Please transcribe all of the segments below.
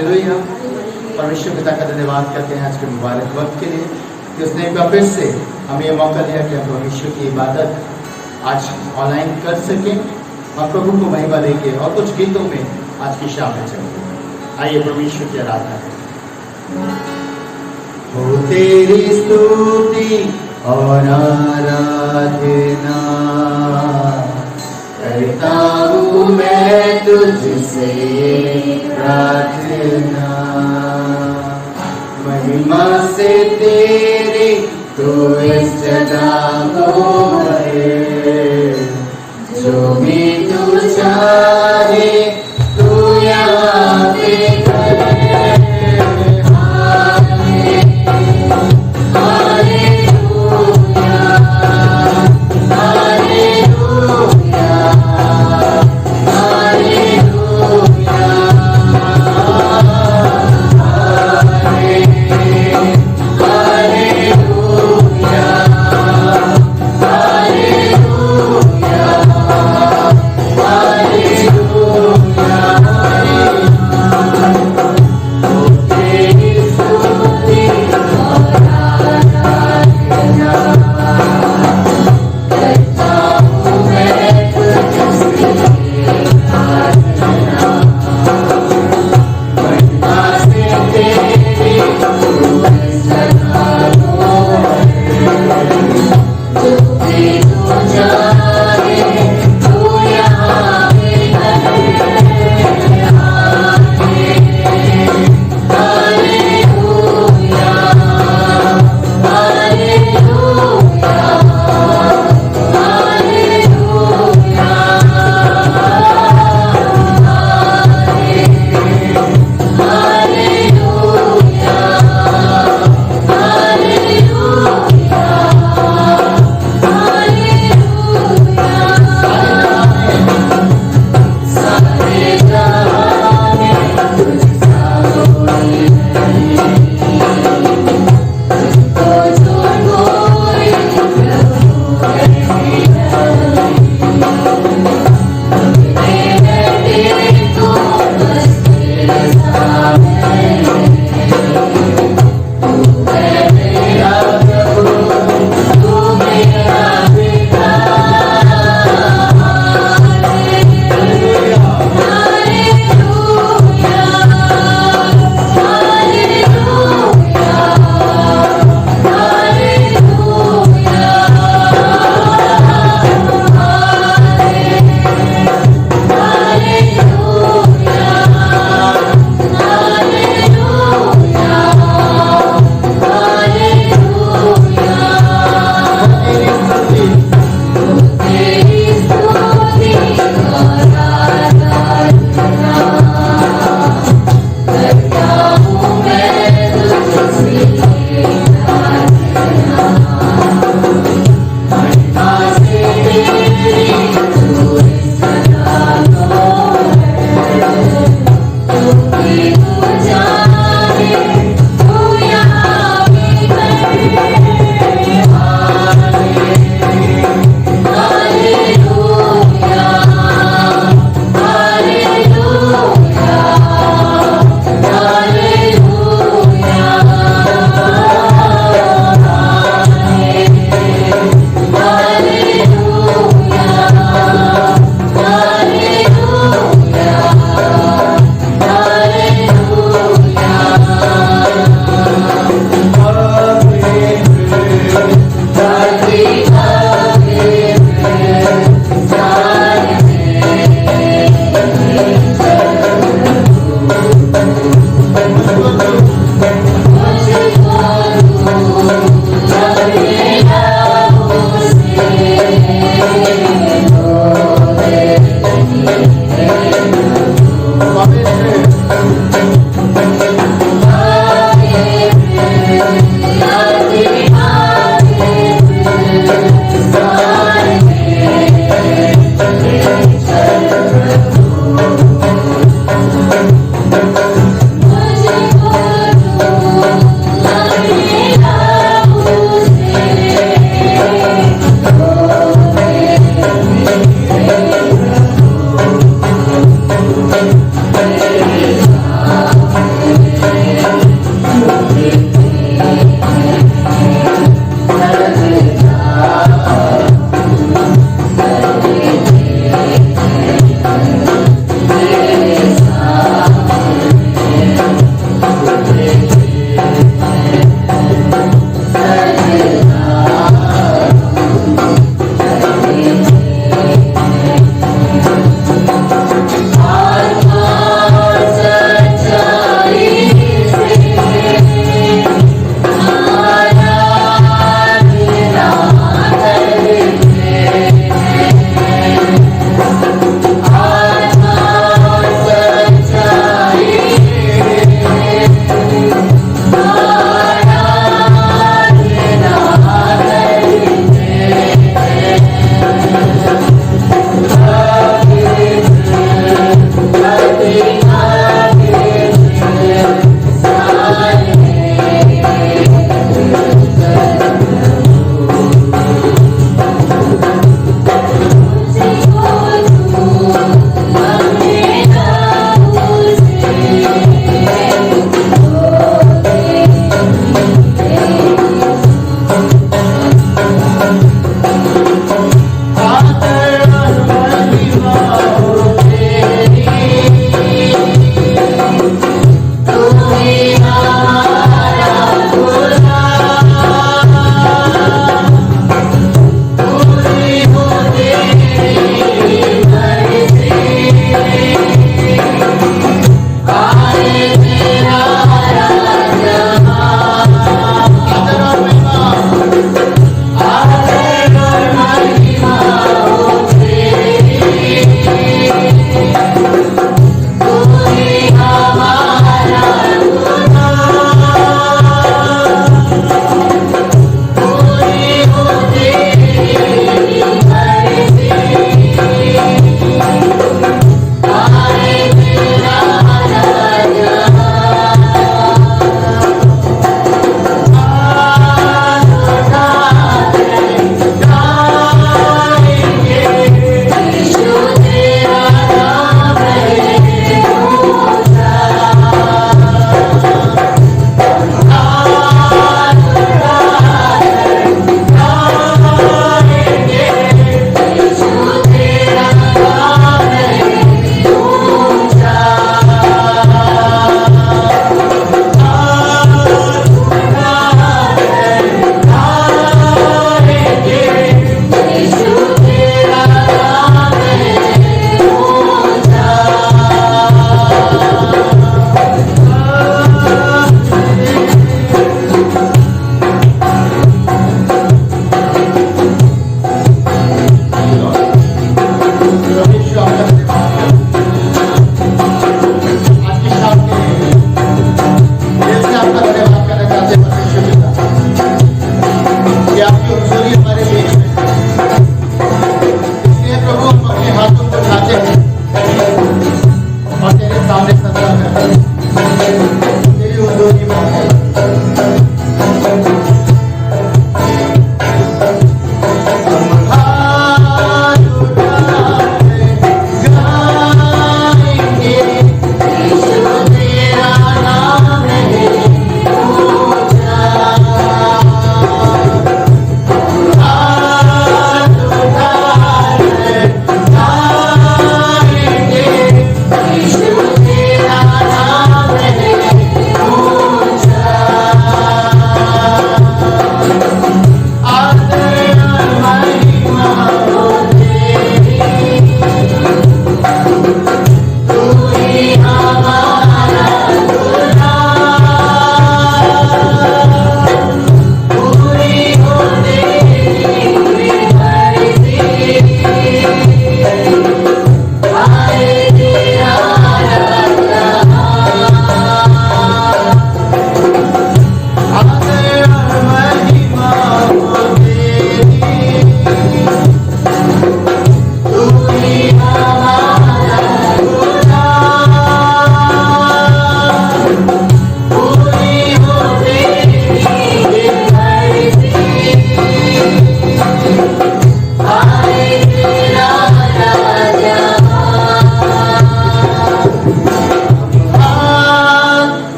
Hallelujah. परमेश्वर पिता का धन्यवाद करते हैं आज के मुबारक वक्त के लिए कि उसने एक बार फिर से हमें ये मौका दिया कि हम परमेश्वर की इबादत आज ऑनलाइन कर सकें और प्रभु को महिमा देंगे और कुछ गीतों में आज की शाम में चलेंगे। आइए परमेश्वर की आराधना करें। हो तेरी स्तुति और आराधना करता हूँ मैं तुझसे प्रार्थना, महिमा से तेरी तू इस जगह को भरे, जो भी तू चाहे तू यहाँ पे करे। Hallelujah.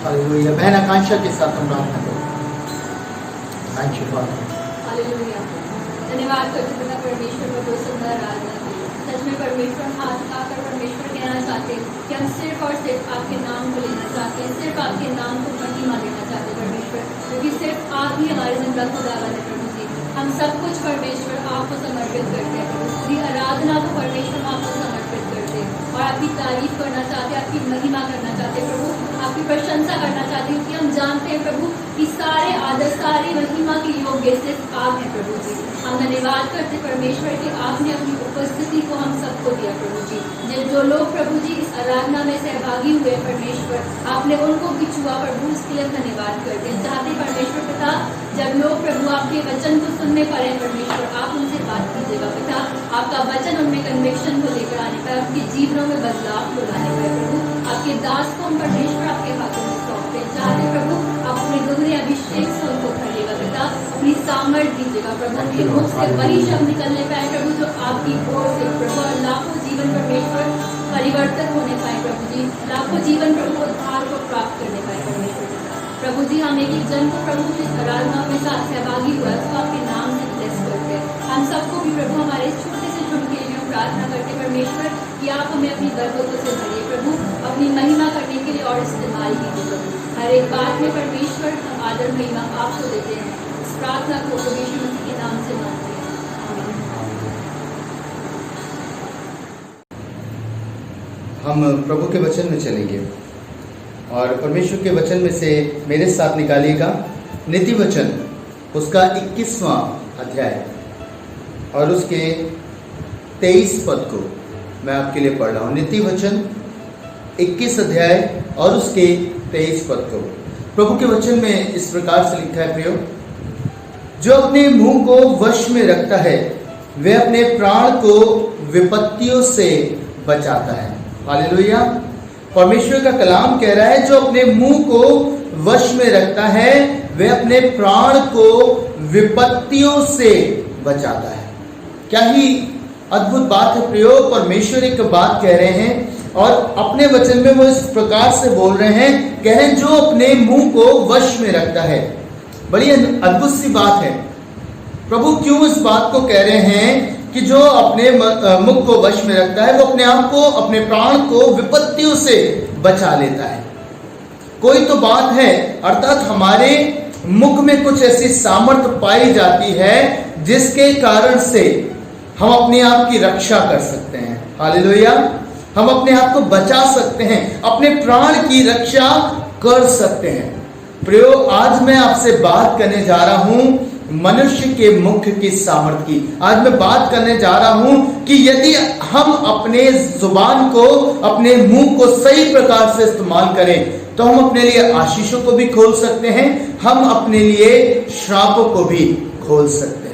हालेलुया। बहन आकांक्षा के साथ हम प्रार्थना करें। Thank you for hallelujah. धन्यवाद करते पिता परमेश्वर को बहुत सुंदर आराधना की। सच में परमेश्वर हाथ उठाकर परमेश्वर कहना चाहते हैं कि हम सिर्फ और सिर्फ आपके नाम को लेना चाहते हैं, सिर्फ आपके नाम को महिमा देना चाहते हैं परमेश्वर, क्योंकि सिर्फ आप ही हमारे जिंदा खुदावन है प्रभु जी। हम सब कुछ परमेश्वर आपको समर्पित करते हैं प्रभु जी। आराधना को परमेश्वर आपको समर्पित करते हैं और आपकी तारीफ करना चाहते हैं, आपकी महिमा करना चाहते हैं प्रभु, आपकी प्रशंसा करना चाहते हैं, क्योंकि हम जानते हैं प्रभु कि सारे आदर सारी महिमा के योग्य सिर्फ आप हैं प्रभु जी। हम धन्यवाद करते परमेश्वर कि आपने अपनी उपस्थिति को हम सबको दिया प्रभु जी। जो लोग प्रभु जी इस आराधना में सहभागी हुए परमेश्वर, आपने उनको भी छुआ प्रभु, इसके लिए धन्यवाद करते हैं। चाहते परमेश्वर पिता जब लोग प्रभु आपके वचन को सुनने पाए परमेश्वर, आप उनसे बात कीजिएगा पिता, आपका वचन उनमें कन्विक्शन को लेकर आने पाए, उनके जीवनों में बदलाव को लाने पाए प्रभु। आपके दास को हम परमेश्वर आपके हाथों में सौंपते हैं। चाहते प्रभु आप अपने दोहरे अभिषेक से उनको भरिएगा पिता, अपनी सामर्थ दीजिएगा प्रभु, उनके मुख से वही शब्द निकलने पाए प्रभु जो आपकी ओर से प्रभु, और लाखों जीवन परमेश्वर परिवर्तन होने पाए प्रभु जी, लाखों जीवन प्रभु उद्धार को प्राप्त करने पाए परमेश्वर प्रभु जी। हम एक एक जन को प्रभु इस आराधना में साथ सहभागी हुआ तो आपके नाम से ब्लेस करते हैं। हम सबको भी प्रभु हमारे छोटे से झुमके लिए प्रार्थना करते परमेश्वर कि आप हमें अपनी बरकतों से भरिए प्रभु, अपनी महिमा करने के लिए और इस्तेमाल कीजिए प्रभु। हर एक बात में परमेश्वर हम आदर महिमा आपको देते हैं। इस प्रार्थना को प्रभु यीशु मसीह के नाम से मांगते हैं, आमीन। हम प्रभु के वचन में चलेंगे और परमेश्वर के वचन में से मेरे साथ निकालिएगा नीति वचन उसका 21वां अध्याय और उसके 23 पद को मैं आपके लिए पढ़ रहा हूँ। नीति वचन 21 अध्याय और उसके 23 पद को प्रभु के वचन में इस प्रकार से लिखा है, प्रियो, जो अपने मुंह को वश में रखता है वह अपने प्राण को विपत्तियों से बचाता है। हालेलुया। परमेश्वर का कलाम कह रहा है जो अपने मुंह को वश में रखता है वह अपने प्राण को विपत्तियों से बचाता है। क्या ही अद्भुत बात है प्रियो। परमेश्वर एक बात कह रहे हैं और अपने वचन में वो इस प्रकार से बोल रहे हैं, कह रहे हैं जो अपने मुंह को वश में रखता है। बड़ी अद्भुत सी बात है। प्रभु क्यों इस बात को कह रहे हैं कि जो अपने मुख को वश में रखता है वो अपने आप को, अपने प्राण को विपत्तियों से बचा लेता है। कोई तो बात है, अर्थात हमारे मुख में कुछ ऐसी सामर्थ्य पाई जाती है जिसके कारण से हम अपने आप की रक्षा कर सकते हैं। हालेलुया। हम अपने आप को बचा सकते हैं, अपने प्राण की रक्षा कर सकते हैं। प्रियो, आज मैं आपसे बात करने जा रहा हूं मनुष्य के मुख की सामर्थ्य की। आज मैं बात करने जा रहा हूं कि यदि हम अपने जुबान को, अपने मुंह को सही प्रकार से इस्तेमाल करें तो हम अपने लिए आशीषों को भी खोल सकते हैं, हम अपने लिए श्रापों को भी खोल सकते हैं।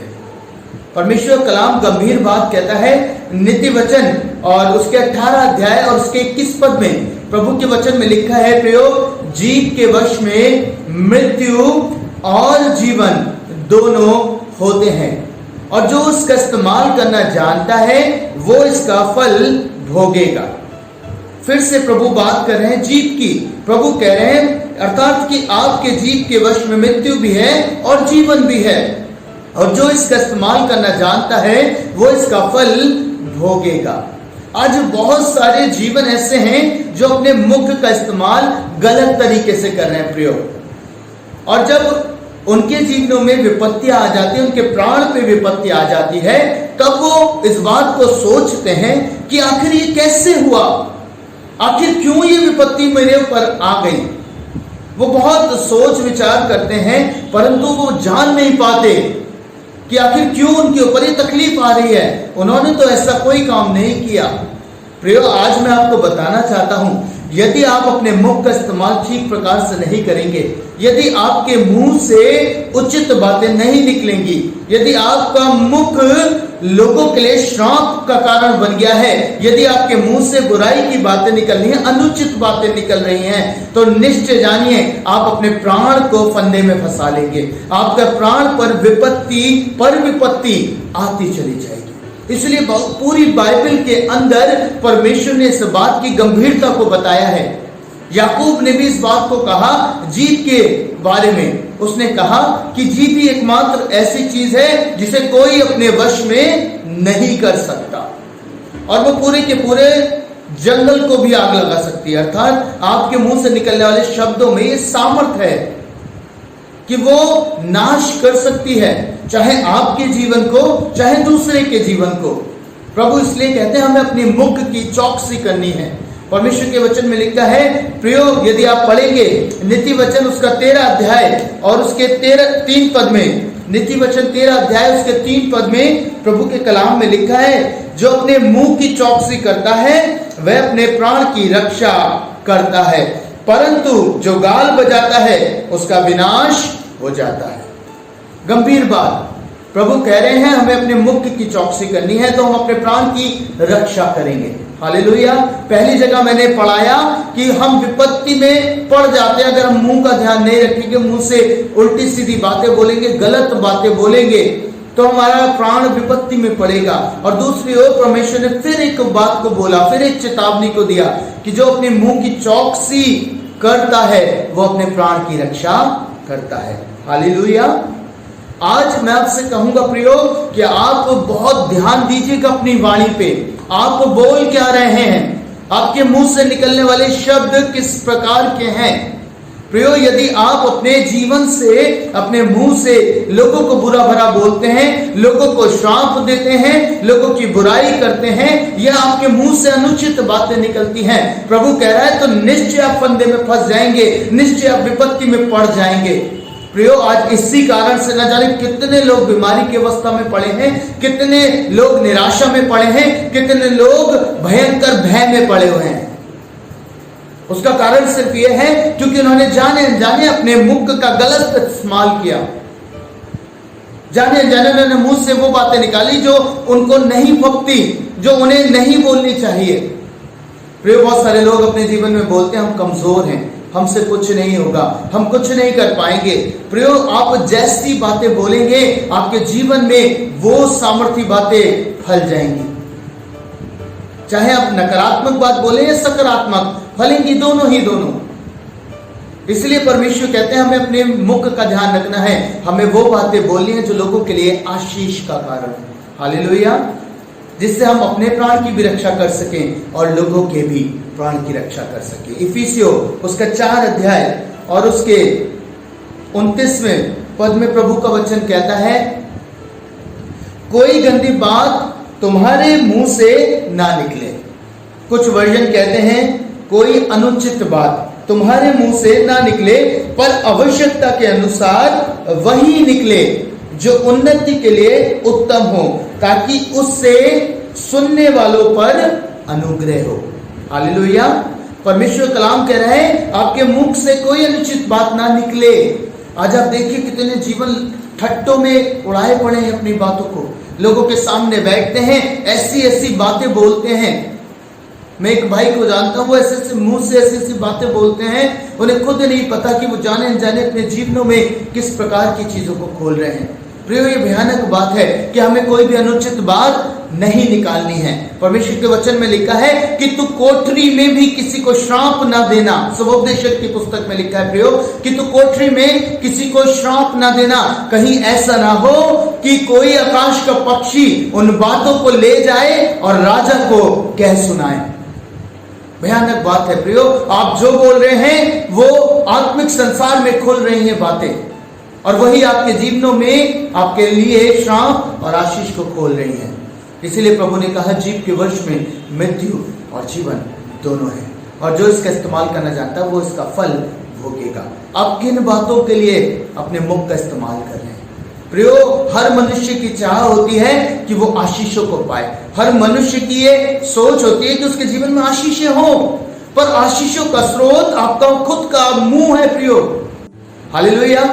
परमेश्वर कलाम गंभीर बात कहता है। नीति वचन और उसके 18 अध्याय और उसके 21 पद में प्रभु के वचन में लिखा है, प्रयोग जीव के वश में मृत्यु और जीवन दोनों होते हैं और जो उसका इस्तेमाल करना जानता है वो इसका फल भोगेगा। फिर से प्रभु बात कर रहे हैं जीव की। प्रभु कह रहे हैं अर्थात कि आपके जीव के वश में मृत्यु भी है और जीवन भी है और जो इसका इस्तेमाल करना जानता है वो इसका फल भोगेगा। आज बहुत सारे जीवन ऐसे हैं जो अपने मुख का इस्तेमाल गलत तरीके से कर रहे हैं प्रियो, और जब उनके जीवनों में विपत्तियां आ जाती है, उनके प्राण पे विपत्ति आ जाती है, तब वो इस बात को सोचते हैं कि आखिर ये कैसे हुआ, आखिर क्यों ये विपत्ति मेरे ऊपर आ गई। वो बहुत सोच विचार करते हैं परंतु वो जान नहीं पाते कि आखिर क्यों उनके ऊपर ये तकलीफ आ रही है। उन्होंने तो ऐसा कोई काम नहीं किया। प्रियो, आज मैं आपको बताना चाहता हूं, यदि आप अपने मुख का इस्तेमाल ठीक प्रकार से नहीं करेंगे, यदि आपके मुंह से उचित बातें नहीं निकलेंगी, यदि आपका मुख लोगों के लिए श्राप का कारण बन गया है, यदि आपके मुंह से बुराई की बातें निकल रही हैं, अनुचित बातें निकल रही हैं, तो निश्चय जानिए आप अपने प्राण को फंदे में फंसा लेंगे। आपका प्राण पर विपत्ति आती चली जाएगी। इसलिए पूरी बाइबल के अंदर परमेश्वर ने इस बात की गंभीरता को बताया है याकूब ने भी इस बात को कहा जीत के बारे में। उसने कहा कि जीत ही एकमात्र ऐसी चीज है जिसे कोई अपने वश में नहीं कर सकता, और वो पूरे के पूरे जंगल को भी आग लगा सकती है। अर्थात आपके मुंह से निकलने वाले शब्दों में ये सामर्थ है कि वो नाश कर सकती है, चाहे आपके जीवन को, चाहे दूसरे के जीवन को। प्रभु इसलिए कहते हैं हमें अपनी मुख की चौकसी करनी है। परमेश्वर के वचन में लिखा है, प्रियो, यदि आप पढ़ेंगे नीति वचन उसका 13 अध्याय और उसके 3 पद में, नीति वचन 13 अध्याय उसके 3 पद में प्रभु के कलाम में लिखा है, जो अपने मुंह की चौकसी करता है वह अपने प्राण की रक्षा करता है, परंतु जो गाल बजाता है उसका विनाश हो जाता है। गंभीर बात प्रभु कह रहे हैं, हमें अपने मुख की चौकसी करनी है तो हम अपने प्राण की रक्षा करेंगे। हालेलुया। पहली जगह मैंने पढ़ाया कि हम विपत्ति में पड़ जाते हैं अगर हम मुंह का ध्यान नहीं रखेंगे, मुंह से उल्टी सीधी बातें बोलेंगे, गलत बातें बोलेंगे, तो हमारा प्राण विपत्ति में पड़ेगा। और दूसरी ओर परमेश्वर ने फिर एक बात को बोला, फिर एक चेतावनी को दिया कि जो अपने मुंह की चौकसी करता है वो अपने प्राण की रक्षा करता है। हालेलुया। आज मैं आपसे कहूंगा प्रियो कि आप बहुत ध्यान दीजिएगा अपनी वाणी पे, आप बोल क्या रहे हैं, आपके मुंह से निकलने वाले शब्द किस प्रकार के हैं। प्रियो, यदि आप अपने जीवन से, अपने मुंह से लोगों को बुरा भरा बोलते हैं, लोगों को श्राप देते हैं, लोगों की बुराई करते हैं, या आपके मुंह से अनुचित बातें निकलती हैं, प्रभु कह रहा है तो निश्चय आप फंदे में फंस जाएंगे, निश्चय आप विपत्ति में पड़ जाएंगे। प्रियो, आज इसी कारण से न जाने कितने लोग बीमारी की अवस्था में पड़े हैं, कितने लोग निराशा में पड़े हैं, कितने लोग भयंकर भय में पड़े हुए हैं। उसका कारण सिर्फ यह है क्योंकि उन्होंने जाने अनजाने अपने मुख का गलत इस्तेमाल किया, जाने अनजाने उन्होंने मुंह से वो बातें निकाली जो उनको नहीं भक्ति, जो उन्हें नहीं बोलनी चाहिए। प्रियो, बहुत सारे लोग अपने जीवन में बोलते हैं हम कमजोर हैं, हमसे कुछ नहीं होगा, हम कुछ नहीं कर पाएंगे। प्रियो, आप जैसी बातें बोलेंगे आपके जीवन में वो सामर्थ्य बातें फल जाएंगी। चाहे आप नकारात्मक बात बोले या सकारात्मक, फलेंगी दोनों ही दोनों। इसलिए परमेश्वर कहते हैं हमें अपने मुख का ध्यान रखना है, हमें वो बातें बोलनी है जो लोगों के लिए आशीष का कारण है। हालेलुया। जिससे हम अपने प्राण की भी रक्षा कर सकें और लोगों के भी प्राण की रक्षा कर सकें। इफिसियों उसका 4 अध्याय और उसके 29वें पद में प्रभु का वचन कहता है, कोई गंदी बात तुम्हारे मुंह से ना निकले। कुछ वर्जन कहते हैं कोई अनुचित बात तुम्हारे मुंह से ना निकले, पर आवश्यकता के अनुसार वही निकले जो उन्नति के लिए उत्तम हो, ताकि उससे सुनने वालों पर अनुग्रह हो। हालेलुया। परमेश्वर कलाम कह रहा है आपके मुख से कोई अनुचित बात ना निकले। आज आप देखिए कितने जीवन ठट्टों में उड़ाए पड़े हैं अपनी बातों को, लोगों के सामने बैठते हैं, ऐसी ऐसी बातें बोलते हैं। मैं एक भाई को जानता हूं, वो ऐसे ऐसे मुंह से ऐसी ऐसी बातें बोलते हैं, उन्हें खुद नहीं पता कि वो जाने अनजाने अपने जीवनों में किस प्रकार की चीजों को खोल रहे हैं। प्रियो, ये भयानक बात है कि हमें कोई भी अनुचित बात नहीं निकालनी है। परमेश्वर के वचन में लिखा है कि तू कोठरी में भी किसी को श्राप ना देना। सुबोपदेशक की पुस्तक में लिखा है प्रियो कि तू कोठरी में किसी को श्राप ना देना, कहीं ऐसा ना हो कि कोई आकाश का पक्षी उन बातों को ले जाए और राजा को कह सुनाए। भयानक बात है प्रियो, आप जो बोल रहे हैं वो आत्मिक संसार में खुल रही हैं बातें, और वही आपके जीवनों में आपके लिए श्राप और आशीष को खोल रही है। इसीलिए प्रभु ने कहा जीव के वश में मृत्यु और जीवन दोनों है, और जो इसका इस्तेमाल करना जानता है वो इसका फल भोगेगा। आप किन बातों के लिए अपने मुख का इस्तेमाल कर रहे हैं? प्रियो, हर मनुष्य की चाह होती है कि वो आशीषों को पाए, हर मनुष्य की ये सोच होती है कि उसके जीवन में आशीषें हो, पर आशीषों का स्रोत आपका खुद का मुंह है प्रियो। हालेलुया।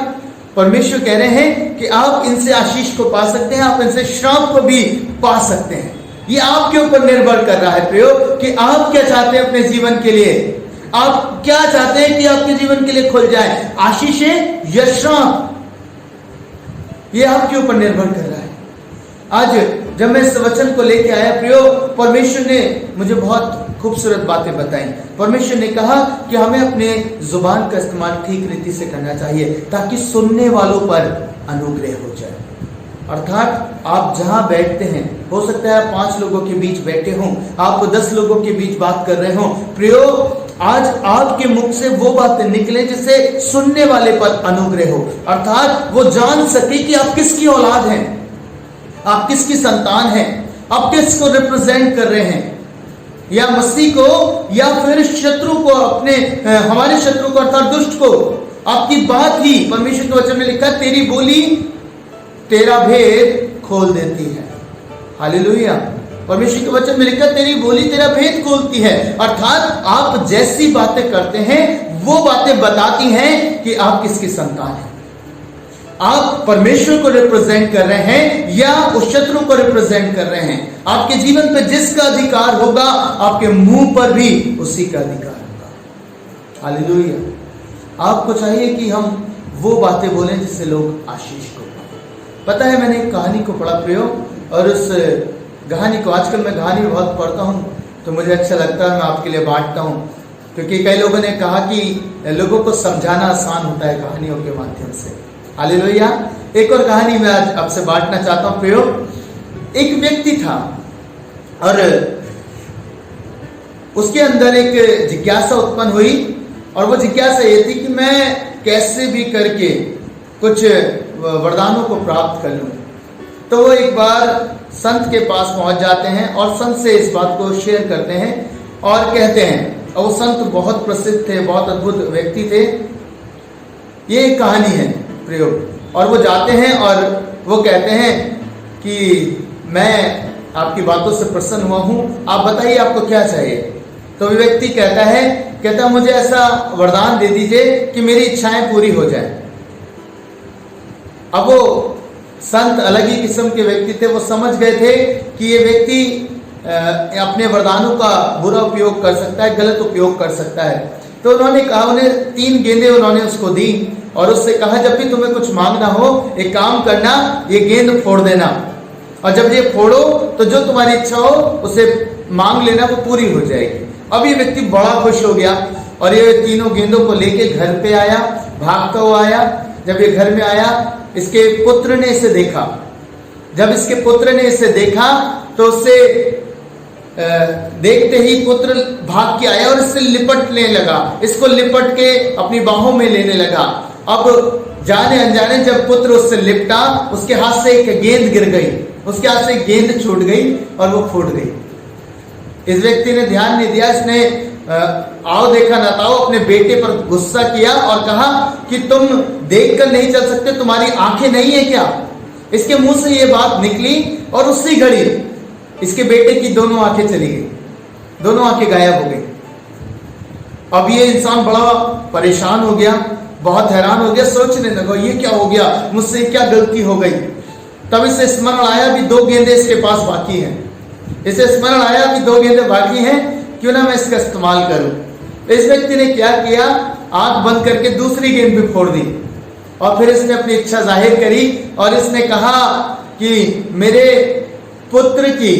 परमेश्वर कह रहे हैं कि आप इनसे आशीष को पा सकते हैं, आप इनसे श्राप को भी पा सकते हैं। ये आपके ऊपर निर्भर कर रहा है प्रियो कि आप क्या चाहते हैं अपने जीवन के लिए। आप क्या चाहते हैं कि आपके जीवन के लिए खुल जाए, आशीषें या श्राप? ये आपके ऊपर निर्भर कर रहा है। आज जब मैं इस वचन को लेके आया प्रियो, परमेश्वर ने मुझे बहुत खूबसूरत बातें बताई। परमेश्वर ने कहा कि हमें अपने जुबान का इस्तेमाल ठीक रीति से करना चाहिए ताकि सुनने वालों पर अनुग्रह हो जाए। अर्थात आप जहां बैठते हैं, हो सकता है 5 लोगों के बीच बैठे हों, आप 10 लोगों के बीच बात कर रहे हों, प्रियो आज आपके मुख से वो बातें निकले जिससे सुनने वाले पर अनुग्रह हो, अर्थात वो जान सके कि आप किसकी औलाद हैं, आप किसकी संतान हैं, आप किसको रिप्रेजेंट कर रहे हैं, या मसीह को या फिर शत्रु को, अपने हमारे शत्रु को अर्थात दुष्ट को। आपकी बात ही, परमेश्वर के वचन में लिखा, तेरी बोली तेरा भेद खोल देती है। हालेलुया। परमेश्वर के वचन में लिखा, तेरी बोली तेरा भेद खोलती है, अर्थात आप जैसी बातें करते हैं वो बातें बताती हैं कि आप किसकी संतान हैं। आप परमेश्वर को रिप्रेजेंट कर रहे हैं या उस शत्रु को रिप्रेजेंट कर रहे हैं। आपके जीवन पर जिसका अधिकार होगा, आपके मुंह पर भी उसी का अधिकार होगा। हालेलुया। आपको चाहिए कि हम वो बातें बोलें जिससे लोग आशीष को पाएं। पता है, मैंने एक कहानी को पढ़ा प्रियो, और उस कहानी को, आजकल मैं कहानी बहुत पढ़ता हूँ तो मुझे अच्छा लगता है, मैं आपके लिए बांटता हूँ, क्योंकि कई लोगों ने कहा कि लोगों को समझाना आसान होता है कहानियों के माध्यम से। हालेलुया। एक और कहानी मैं आज आपसे बांटना चाहता हूं प्रियो। एक व्यक्ति था और उसके अंदर एक जिज्ञासा उत्पन्न हुई, और वो जिज्ञासा ये थी कि मैं कैसे भी करके कुछ वरदानों को प्राप्त कर लूं। तो वो एक बार संत के पास पहुंच जाते हैं और संत से इस बात को शेयर करते हैं और कहते हैं, और वो संत बहुत प्रसिद्ध थे, बहुत अद्भुत व्यक्ति थे। ये एक कहानी है प्रयोग। और वो जाते हैं और वो कहते हैं कि मैं आपकी बातों से प्रसन्न हुआ हूं, आप बताइए आपको क्या चाहिए। तो वो व्यक्ति कहता मुझे ऐसा वरदान दे दीजिए कि मेरी इच्छाएं पूरी हो जाएं। अब वो संत अलग ही किस्म के व्यक्ति थे, वो समझ गए थे कि ये व्यक्ति अपने वरदानों का बुरा उपयोग कर सकता है, गलत उपयोग कर सकता है। तो उन्होंने कहा, उन्हें 3 गेंदें उन्होंने उसको दी और उससे कहा, जब भी तुम्हें कुछ मांगना हो एक काम करना, ये गेंद फोड़ देना, और जब ये फोड़ो तो जो तुम्हारी इच्छा हो उसे मांग लेना, वो पूरी हो जाएगी। अब ये व्यक्ति बड़ा खुश हो गया और ये 3 गेंदों को लेके घर पे आया, भागता हुआ आया। जब ये घर में आया, इसके पुत्र ने इसे देखा। जब इसके पुत्र ने इसे देखा तो उससे देखते ही पुत्र भाग के आया और इससे लिपटने लगा, इसको लिपट के अपनी बाहों में लेने लगा। अब जाने अनजाने जब पुत्र उससे लिपटा, उसके हाथ से एक गेंद गिर गई, उसके हाथ से एक गेंद छूट गई और वो फूट गई। इस व्यक्ति ने ध्यान नहीं दिया, इसने आओ देखा ना ताओ अपने बेटे पर गुस्सा किया और कहा कि तुम देखकर नहीं चल सकते, तुम्हारी आंखें नहीं है क्या। इसके मुंह से ये बात निकली और उसी घड़ी इसके बेटे की दोनों आंखें चली गई, दोनों आंखें गायब हो गई। अब ये इंसान बड़ा परेशान हो गया, बहुत हैरान हो गया, सोचने लगा ये क्या हो गया, मुझसे क्या गलती हो गई। तब इसे स्मरण आया भी 2 गेंदें इसके पास बाकी हैं। इसे स्मरण आया भी 2 गेंदें बाकी हैं, क्यों ना मैं इसका इस्तेमाल करूं। इस व्यक्ति ने क्या किया, आंख बंद करके दूसरी गेंद भी फोड़ दी और फिर इसने अपनी इच्छा जाहिर करी और इसने कहा कि मेरे पुत्र की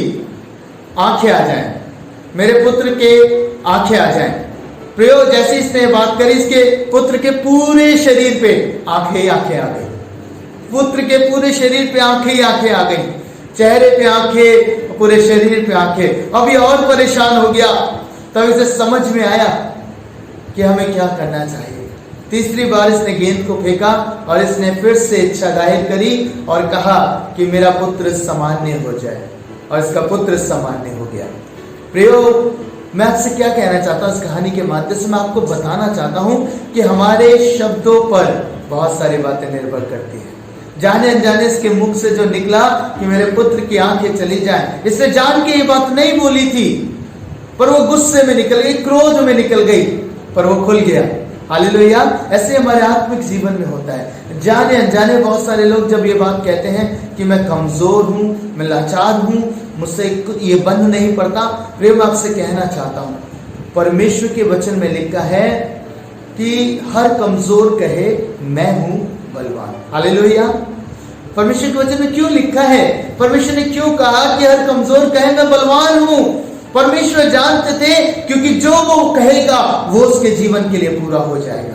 आंखें आ जाएं, मेरे पुत्र के आंखें आ जाएं। प्रियो, जैसे इसने बात करी, इसके पुत्र के पूरे शरीर पे आंखें ही आंखें आ गई। पुत्र के पूरे शरीर पे आंखें ही आंखें आ गई, चेहरे पे आंखें, पूरे शरीर पे आंखें। अब ये और परेशान हो गया। तब इसे समझ में आया कि हमें क्या करना चाहिए। तीसरी बार इसने गेंद को फेंका और इसने फिर से इच्छा जाहिर करी और कहा कि मेरा पुत्र सामान्य हो जाए, और इसका पुत्र सामान्य हो गया। प्रियो, मैं आपसे क्या कहना चाहता हूं इस कहानी के माध्यम से, मैं आपको बताना चाहता हूं कि हमारे शब्दों पर बहुत सारी बातें निर्भर करती हैं। जाने अनजाने इसके मुख से जो निकला कि मेरे पुत्र की आंखें चली जाएं, इसने जान के ये बात नहीं बोली थी, पर वो गुस्से में निकल गई, क्रोध में निकल गई, पर वो खुल गया। हालेलुया। ऐसे हमारे आत्मिक जीवन में होता है। जाने अनजाने बहुत सारे लोग जब ये बात कहते हैं कि मैं कमजोर हूं, मैं लाचार हूं, मुझसे ये बंध नहीं पड़ता। प्रिय, मैं आपसे कहना चाहता हूं, परमेश्वर के वचन में लिखा है कि हर कमजोर कहे मैं हूं बलवान। हालेलुया। परमेश्वर के वचन में क्यों लिखा है? परमेश्वर ने क्यों कहा कि हर कमजोर कहे मैं बलवान हूं? परमेश्वर जानते थे क्योंकि जो वो कहेगा वो उसके जीवन के लिए पूरा हो जाएगा।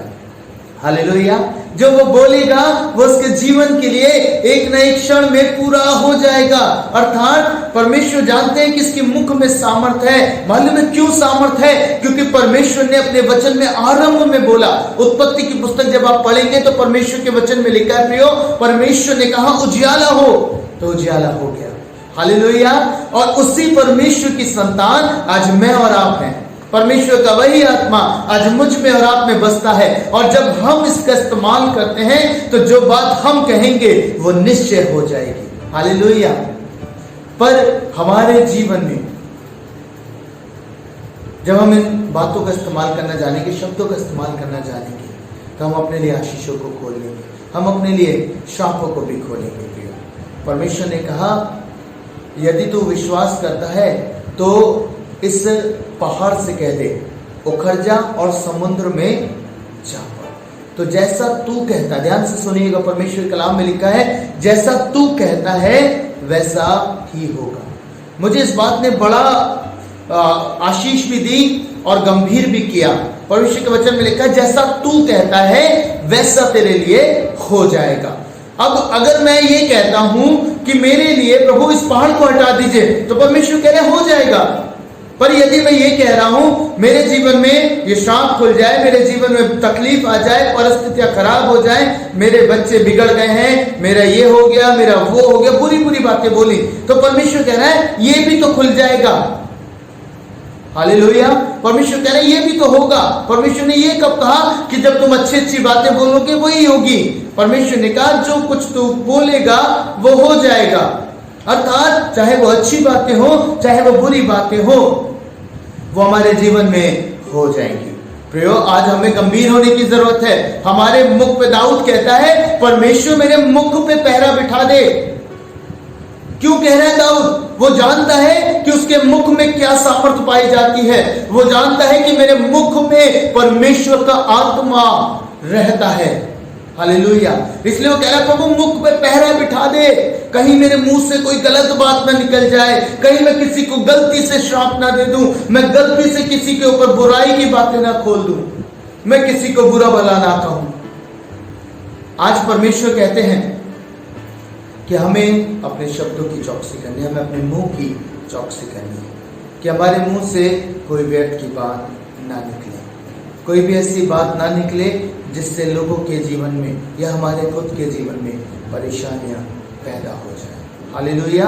हालेलुया। जो वो बोलेगा वो उसके जीवन के लिए एक न एक क्षण में पूरा हो जाएगा। अर्थात परमेश्वर जानते हैं कि इसके मुख में सामर्थ है। मालूम है क्यों सामर्थ है? क्योंकि परमेश्वर ने अपने वचन में आरंभ में बोला। उत्पत्ति की पुस्तक जब आप पढ़ेंगे तो परमेश्वर के वचन में लिखा है प्रियो, परमेश्वर ने कहा उजियाला हो तो उजियाला हो गया। हालेलुया। और उसी परमेश्वर की संतान आज मैं और आप हैं। परमेश्वर का वही आत्मा आज मुझ में और आप में बसता है, और जब हम इसका इस्तेमाल करते हैं तो जो बात हम कहेंगे वो निश्चय हो जाएगी। हालेलुया। पर हमारे जीवन में जब हम इन बातों का इस्तेमाल करना जानेंगे, शब्दों का इस्तेमाल करना जानेंगे, तो हम अपने लिए आशीषों को खोल लेंगे, हम अपने लिए शापों को भी खोलेंगे। परमेश्वर ने कहा यदि तू विश्वास करता है तो इस पहाड़ से कह दे उखड़ जा और समुद्र में जा पड़। तो जैसा तू कहता, ध्यान से सुनिएगा, परमेश्वर कलाम में लिखा है जैसा तू कहता है वैसा ही होगा। मुझे इस बात ने बड़ा आशीष भी दी और गंभीर भी किया। परमेश्वर के वचन में लिखा है जैसा तू कहता है वैसा तेरे लिए हो जाएगा। अब अगर मैं ये कहता हूं कि मेरे लिए प्रभु इस पहाड़ को हटा दीजिए, तो परमेश्वर कह रहे हो जाएगा। पर यदि मैं ये कह रहा हूं मेरे जीवन में ये श्राप खुल जाए, मेरे जीवन में तकलीफ आ जाए, परिस्थितियां खराब हो जाए, मेरे बच्चे बिगड़ गए हैं, मेरा ये हो गया, मेरा वो हो गया, बुरी बुरी बातें बोली, तो परमेश्वर कह रहा है ये भी तो खुल जाएगा। हालेलुया। परमेश्वर कह रहे हैं ये भी तो होगा। परमेश्वर ने ये कब कहा कि जब तुम अच्छी अच्छी बातें बोलोगे वही होगी। परमेश्वर ने कहा जो कुछ तू बोलेगा वो हो जाएगा। अर्थात चाहे वो अच्छी बातें हो चाहे वो बुरी बातें हो, वो हमारे जीवन में हो जाएंगी। प्रियो, आज हमें गंभीर होने की जरूरत है। हमारे मुख पे दाऊद कहता है परमेश्वर मेरे मुख पे पहरा बिठा दे। क्यों कह रहा है दाऊद? वो जानता है कि उसके मुख में क्या सामर्थ पाई जाती है। वो जानता है कि मेरे मुख में परमेश्वर का आत्मा रहता है। हालेलुया। इसलिए वो कह रहा है प्रभु मुख पे पहरा बिठा दे, कहीं मेरे मुंह से कोई गलत बात ना निकल जाए, कहीं मैं किसी को गलती से श्राप ना दे दूं, मैं गलती से किसी के ऊपर बुराई की बातें ना खोल दूं, मैं किसी को बुरा भला ना कहूं। आज परमेश्वर कहते हैं कि हमें अपने शब्दों की चौकसी करनी है, हमें अपने मुंह की चौकसी करनी है कि हमारे मुंह से कोई व्यर्थ की बात ना निकले, कोई भी ऐसी बात ना निकले जिससे लोगों के जीवन में या हमारे खुद के जीवन में परेशानियां पैदा हो जाए। हालेलुया।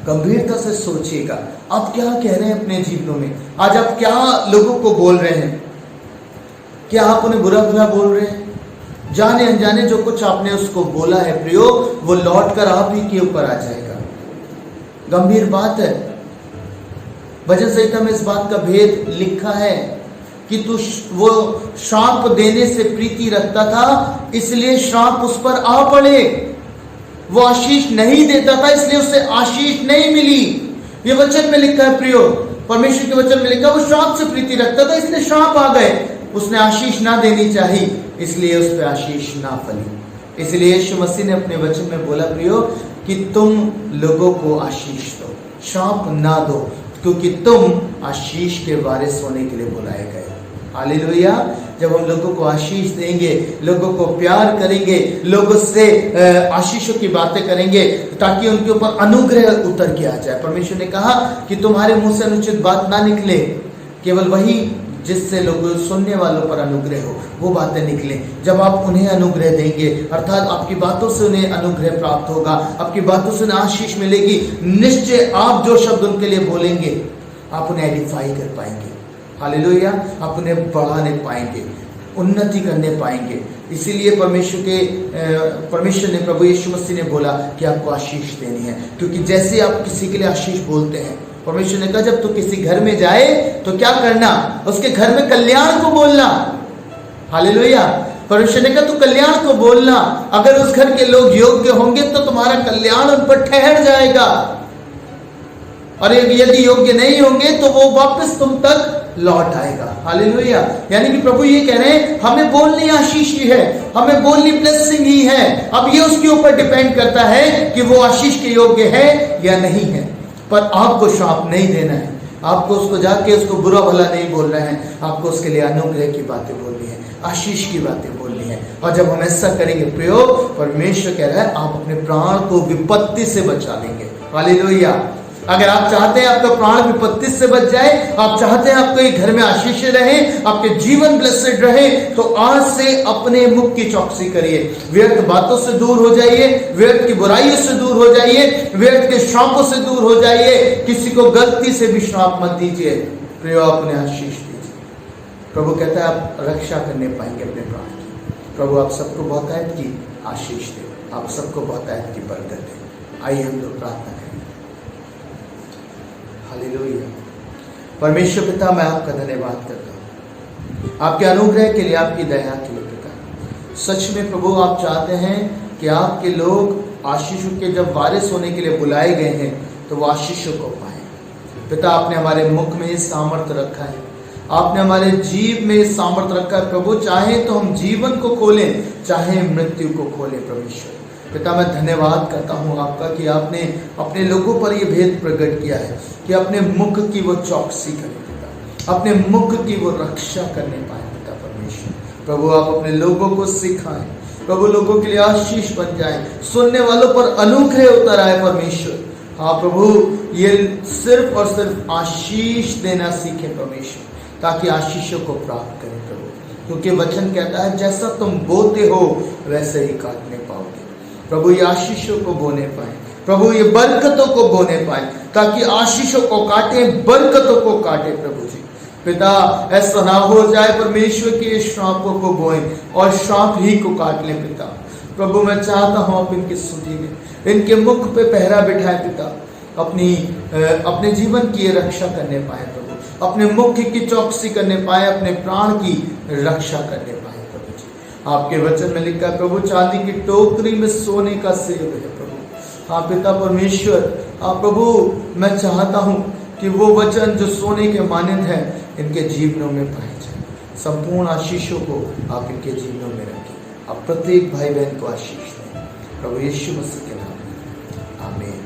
गंभीरता से सोचिएगा आप क्या कह रहे हैं अपने जीवनों में। आज आप क्या लोगों को बोल रहे हैं? क्या आप उन्हें बुरा बुरा बोल रहे हैं? जाने अनजाने जो कुछ आपने उसको बोला है प्रियो, वो लौट कर आप ही के ऊपर आ जाएगा। गंभीर बात है। भजन संहिता में इस बात का भेद लिखा है कि तू वो श्राप देने से प्रीति रखता था इसलिए श्राप उस पर आ पड़े। वो आशीष नहीं देता था इसलिए उसे आशीष नहीं मिली। ये वचन में लिखा है प्रियो, परमेश्वर के वचन में लिखा वो श्राप से प्रीति रखता था इसलिए श्राप आ गए। उसने आशीष ना देनी चाहिए इसलिए उस पर आशीष ना फली। इसलिए यीशु मसीह ने अपने वचन में बोला प्रियो कि तुम लोगों को आशीष दो, श्राप ना दो, क्योंकि तुम आशीष के वारिस होने के लिए बुलाए गए। हालेलुया। जब हम लोगों को आशीष देंगे, लोगों को प्यार करेंगे, लोगों से आशीषों की बातें करेंगे ताकि उनके ऊपर अनुग्रह उतर के आ जाए। परमेश्वर ने कहा कि तुम्हारे मुंह से अनुचित बात ना निकले, केवल वही जिससे लोगों सुनने वालों पर अनुग्रह हो वो बातें निकले। जब आप उन्हें अनुग्रह देंगे, अर्थात आपकी बातों से उन्हें अनुग्रह प्राप्त होगा, आपकी बातों से उन्हें आशीष मिलेगी, निश्चय आप जो शब्द उनके लिए बोलेंगे आप उन्हें एडिफाई कर पाएंगे। हालेलुया। आप उन्हें बढ़ाने पाएंगे, उन्नति करने पाएंगे। इसीलिए परमेश्वर ने प्रभु यीशु मसीह ने बोला कि आपको आशीष देनी है, क्योंकि जैसे आप किसी के लिए आशीष बोलते हैं, परमेश्वर ने कहा जब तू किसी घर में जाए तो क्या करना, उसके घर में कल्याण को बोलना। हालेलुया। परमेश्वर ने कहा तू कल्याण को बोलना। अगर उस घर के लोग योग्य होंगे तो तुम्हारा कल्याण उन पर ठहर जाएगा, और यदि योग्य नहीं होंगे तो वो वापस तुम तक लौट आएगा। हालेलुया। यानी कि प्रभु ये कह रहे हैं हमें बोलनी आशीष ही है, हमें बोलनी ब्लेसिंग ही है। अब ये उसके ऊपर डिपेंड करता है कि वो आशीष के योग्य है या नहीं है। पर आपको श्राप नहीं देना है, आपको उसको जाके उसको बुरा भला नहीं बोल रहे हैं, आपको उसके लिए अनुग्रह की बातें बोलनी है, आशीष की बातें बोलनी है। और जब हम ऐसा करेंगे प्रियो, परमेश्वर कह रहा है आप अपने प्राण को विपत्ति से बचा लेंगे। हालेलुया। अगर आप चाहते हैं आपका प्राण विपत्ति से बच जाए, आप चाहते हैं आपके घर में आशीष रहे, आपके जीवन ब्लेसेड रहे, तो आज से अपने मुख की चौकसी करिए। व्यर्थ बातों से दूर हो जाइए, व्यर्थ की बुराइयों से दूर हो जाइए, व्यर्थ के श्रापों से दूर हो जाइए। किसी को गलती से भी श्राप मत दीजिए, प्रियो अपने आशीष दीजिए। प्रभु कहता है आप रक्षा करने पाएंगे अपने प्राण की। प्रभु आप सबको बहुतायत की आशीष दे, आप सबको बहुतायत की बरकत दे। आइए हम लोग प्रार्थना करें। हालेलुया। परमेश्वर पिता, मैं आपका धन्यवाद करता हूँ आपके अनुग्रह के लिए, आपकी दया के लिए पिता। सच में प्रभु आप चाहते हैं कि आपके लोग आशीषों के जब वारिस होने के लिए बुलाए गए हैं तो वो आशीषों को पाए। पिता आपने हमारे मुख में सामर्थ्य रखा है, आपने हमारे जीव में सामर्थ्य रखा है प्रभु। चाहे तो हम जीवन को खोलें, चाहे मृत्यु को खोलें। परमेश्वर पिता मैं धन्यवाद करता हूँ आपका कि आपने अपने लोगों पर यह भेद प्रकट किया है कि अपने मुख की वो चौकसी करें पिता, अपने मुख की वो रक्षा करने पाए पिता। परमेश्वर प्रभु आप अपने लोगों को सिखाएं प्रभु, लोगों के लिए आशीष बन जाए, सुनने वालों पर अनुग्रह उतर आए परमेश्वर। हाँ प्रभु, ये सिर्फ और सिर्फ आशीष देना सीखे परमेश्वर, ताकि आशीषों को प्राप्त करें प्रभु। क्योंकि वचन कहता है जैसा तुम बोते हो वैसे ही काटने पाओगे। प्रभु ये आशीषों को बोने पाए प्रभु, ये बरकतों को बोने पाए, ताकि आशीषों को काटे, बरकतों को काटे प्रभु जी। पिता ऐसा ना हो जाए परमेश्वर के श्रापों को बोए और श्राप ही को काट ले पिता। प्रभु मैं चाहता हूँ आप इनकी सुधी में, इनके मुख पे पहरा बिठाए पिता, अपने जीवन की रक्षा करने पाए प्रभु, अपने मुख की चौकसी करने पाए, अपने प्राण की रक्षा करने पाए प्रभु जी। आपके वचन में लिखा है प्रभु, चांदी की टोकरी में सोने का सेब है प्रभु। हाँ पिता परमेश्वर, हाँ प्रभु मैं चाहता हूँ कि वो वचन जो सोने के मानंद है इनके जीवनों में पाए जाए। संपूर्ण आशीषों को आप इनके जीवनों में रखें। आप प्रत्येक भाई बहन को आशीष दें प्रभु यीशु मसीह के नाम में, आमीन।